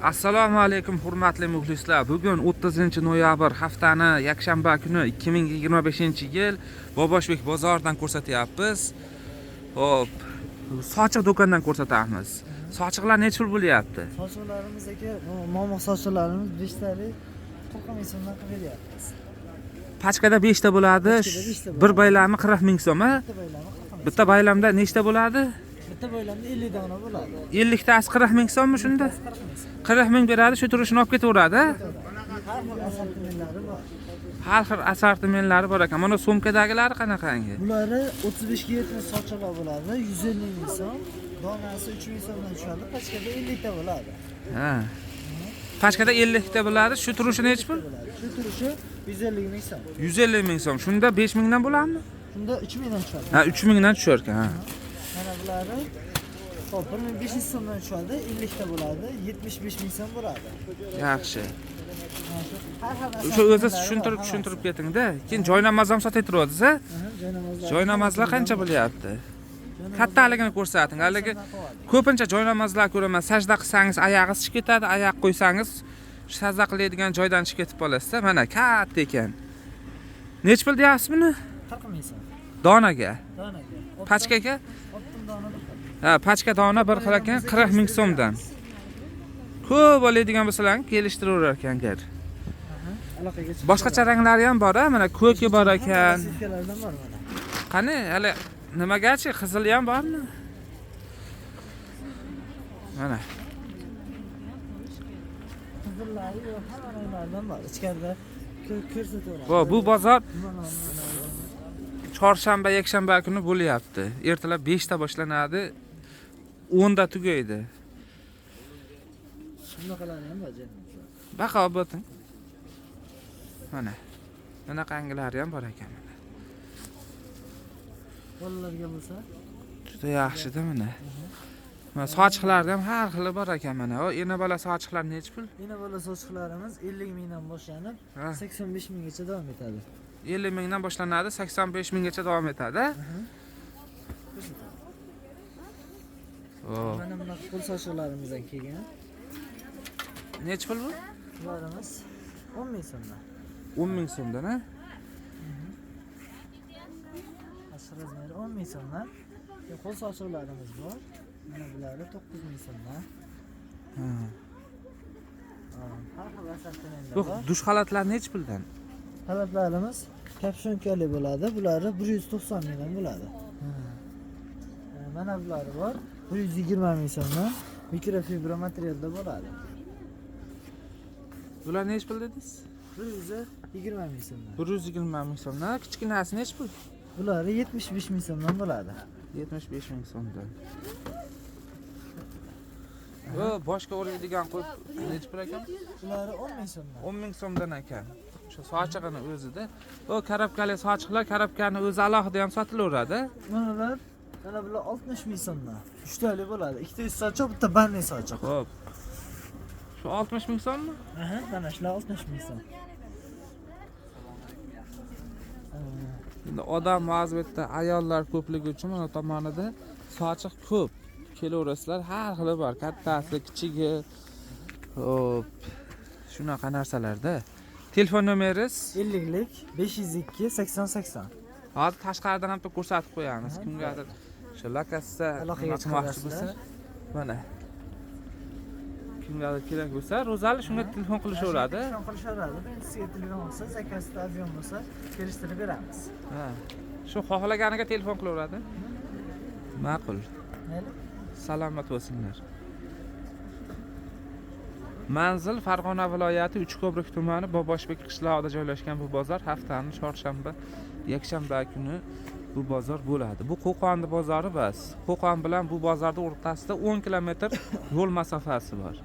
Assalomu alaykum hurmatli muxlislar. Bugun 30-noyabr haftani yakshanba kuni 2025-yil Boboshbek bozoridan ko'rsatyapmiz. Hop, sochiq do'kondan ko'rsatamiz. Sochiqlar necha pul bo'lyapti? Sochiqlarimiz aka, momoq sochiqlarimiz 5 talik 40 ming so'mdan qilib beryapmiz. Pachkada 5 ta bo'ladi. Bir baylami 40 ming so'm. Bitta baylamda nechta bo'ladi? Bitta baylamda 50 dona bo'ladi. 50 tasi 40 ming so'mmi shunda? 40 ming beradi, shu turishini olib ketaveradi. Har xil assortimentlari bor. Har xil assortimentlari bor ekan. Mana so'mkadagilari qanaqangi? Bularni 35 ga yetmish sochiqlar bo'ladi. 150 ming so'm. Donasi 3 ming so'mdan tushadi. Pachkada 50 ta bo'ladi. Ha. Pachkada 50 ta bo'ladi. Shu turishi necha pul? Shu turishi 150 ming so'm. 150 ming so'm. Shunda 5 mingdan bo'ladimi? Shunda 3 mingdan tushadi. Ha, 3 mingdan tushar ekan. Ha. Mana bularni 1500 so'mdan tushadi. 50 ta bo'ladi. 75 ming so'm bo'ladi. Yaxshi. O'sha o'zi tushuntirib keting-da. Keyin joynamaz ham sotaverasiz, a? Joynamazlar qancha bo'lyapti? Kattaligini ko'rsating. Haligi ko'pincha joynamazlar ko'raman. Sajda qilsangiz oyog'ingiz chiqib ketadi, oyoq qo'ysangiz sajda qiladigan joydan chiqib ketib qolasiz. Mana katta ekan. Nech pul deyapsiz buni? 40 ming so'm. Donaga. Donaga. Pachkaga? 60 dona bir xil. Ha, pachka dona bir xil ekan 40 ming so'mdan. Ko'p bo'ladigan bo'lsalar kelishtirar ekanlar. Aloqaga chiqib. Boshqacha ranglari ham bor, mana ko'ki bor ekan. Sifkalardan bor mana. Qani, hali nimagachi qizili ham bormi? Mana. Qizillari yo'q, hamma ranglardan bor. Ichkarida ko'rsataveradi. Bu bozor chorshanba, yakshanba kuni bo'lyapti. Ertalab 5 ta boshlanadi, 10 da tugaydi. Shunaqalari ham bor jannat. Baqa bo'ting. Mana. Bunaqangilari ham bor ekan. Bolalarga bo'lsa, Juda yaxshi-da mana. Mana sochiqlarda ham har xili bor ekan mana. O, ena bola sochiqlar necha pul? yana bola sochiqlarimiz 50 mingdan boshlanib, 85 minggacha davom etadi. 50 mingdan boshlanadi, 85 minggacha davom etadi. O, Mana bunaqa qo'l sochiqlarimizdan kelgan. necha pul bu? Bularimiz 10 ming so'mdan. 10 ming so'mdan, ha? Asl razmeri 10 ming so'mdan. Qo'l sochiqlarimiz bor. Mana bularni 9 ming so'mdan. Ha. Har xil assortimentlar Bu bor. dush xalatlar necha puldan? Xalatlarimiz kapshonkali bo'ladi. Bularni 190 mingdan bo'ladi. Mana bulari bor. 120 ming so'mdan mikrofibra materialda bo'ladi. Bular necha pul dedingiz? 120 ming so'mdan. 120 ming so'mdan. Kichkinasi necha pul? Bulari 75 ming so'mdan bo'ladi. 75 ming so'mdan. Bu boshqa o'raydigan qo'yib necha pul ekan? Bulari 10 ming so'mdan. 10 ming so'mdan ekan. Shu sochiqini o'zida. O karabkali sochiqlar, karabkani o'zi alohida ham sotilaveradi. Mana bular 60 ming so'mdan. 3 tali bo'ladi. 2 ta sochiq, bitta banne sochiq. Xo'p. Shu 60 ming so'mmi? Aha, mana shular 60 ming so'm. Endi odam vaziyatda ayollar ko'pligi uchun mana tomonida sochiq ko'p. Kelaverasizlar, har xili bor, kattasi, kichigi. Hop. Shunaqa narsalarda. Telefon nomeringiz 50lik 502 80 80. hozir tashqaridan ham ko'rsatib qo'yamiz. Kimgadir shu lokasiya Aloqaga chiqmoqchi bo'lsa, mana. Kimgadir kerak bo'lsa, Ro'zali shunga telefon qilishaveradi. Telefon qilishaveradi. Sizga telefon bo'lsa, zakazda avion bo'lsa, kelishtirib beramiz. Ha. Shu xohlaganiga telefon qilaveradi. Ma'qul. Mayli. Salomat bo'lsinlar. Manzil Farg'ona viloyati Uchko'prik tumani Boboshbek qishlog'ida joylashgan bu bozor haftaning chorshanba, yakshanba kuni bu bozor bo'ladi. Bu Qo'qonning bozori bas. Qo'qon bilan bu bozorning o'rtasida 10 kilometr yo'l masofasi bor.